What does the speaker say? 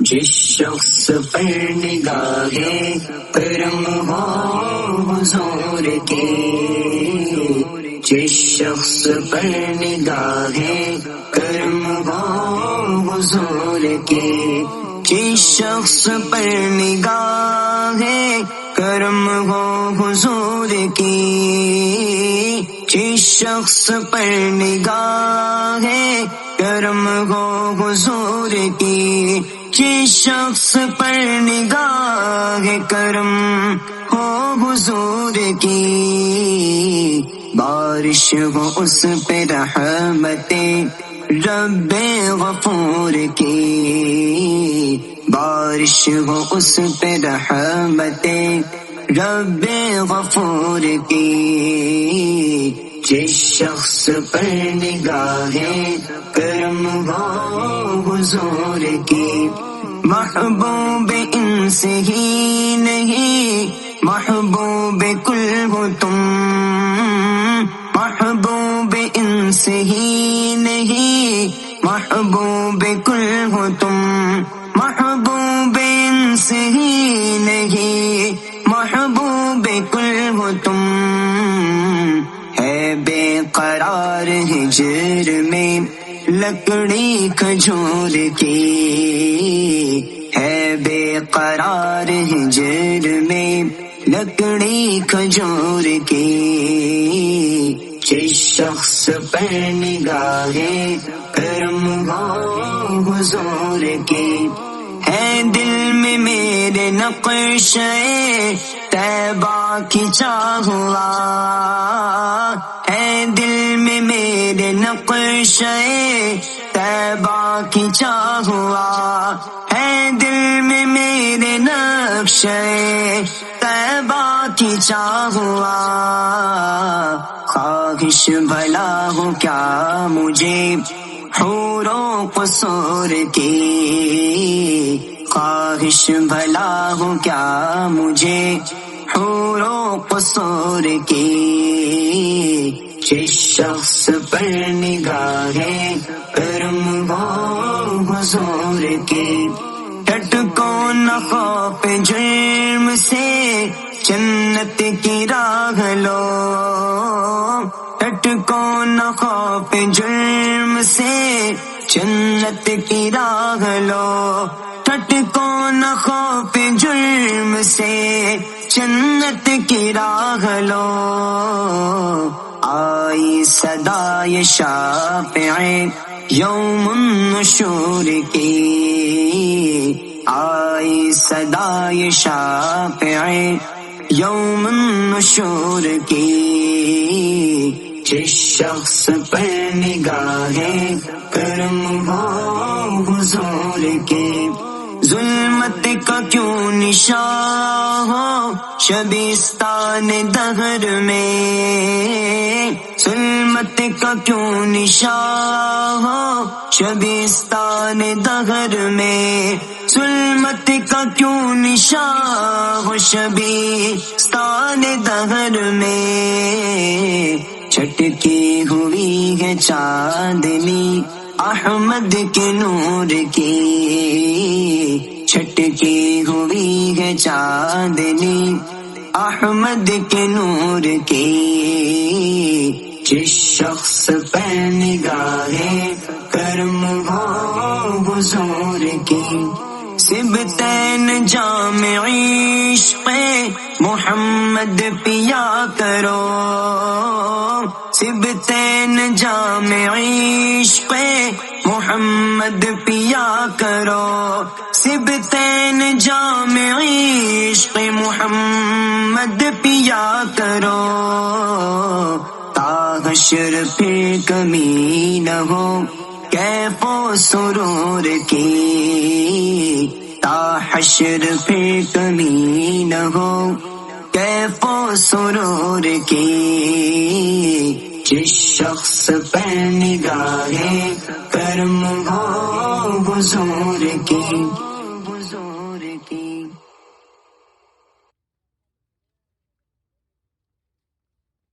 جس شخص پر نگاہ کرم ہو حضور کی، جس شخص پر نگاہ کرم ہو حضور کی، جس شخص پر نگاہ کرم ہو حضور کی، جس شخص پر نگاہ کرم ہو حضور کی، جس شخص پر نگاہ کرم ہو حضور کی، بارش ہو اس پہ رحمت رب غفور کی، بارش ہو اس پہ رحمت رب غفور کی، جس شخص پر نگاہ کرم ہو حضور کی، محبوب ان سے ہی نہیں محبوب کل ہو تم، محبوب ان سے ہی نہیں محبوب کل ہو تم، محبوب ان سے ہی نہیں محبوب کل ہو تم، ہے بے قرار ہجر میں لکڑی کھجور کی، ہے بے قرار ہجر میں لکڑی کھجور کی، جس شخص پر نگاہ کرم ہو حضور کی، ہے دل میں میرے نقشے طیبہ کی چاہوا، ہے دل میں میرے نقشے طیبہ کی چاہوا، ہے دل میں میرے نقشے طیبہ کی چاہوا، خواہش بھلا ہو کیا مجھے حور و قصور کی، خواہش بھلا ہو کیا مجھے حور و قصور کی، جس شخص پر نگاہ کرم ہو حضور کی، ٹٹ کو نہ خوف جرم سے جنت کی راہ لو، ٹٹ کو نہ خوف جرم سے جنت کی راہ لو، ٹٹ کو نہ خوف جرم سے جنت کی راہ لو، آئی صدائے شافع یوم النشور کی، آئی صدائے شافع یوم النشور کی، جس شخص پر نگاہ کرم ہو حضور کی، ظلمت کا کیوں نشان ہو شبستان دہر میں، ظلمت کا کیوں نشان ہو شبستان دہر میں، ظلمت کا کیوں نشان ہو شبستان دہر میں، چھٹکی ہوئی ہے چاندنی احمد کے نور کی، چھٹکی ہوئی ہے چاندنی احمد کے نور کی، جس شخص پر نگاہ کرم ہو حضور کی، سبتین جامع عشق محمد پیا کرو، سبتین جامع عشق محمد پیا کرو، سبتین جامع عشق محمد پیا کرو، تا حشر پھر کمی نہ ہو کیف و سرور کی، تا حشر پھر کمی نہ ہو کیف و سرور کی، جس شخص پر نگاہ کرم ہو حضور کی،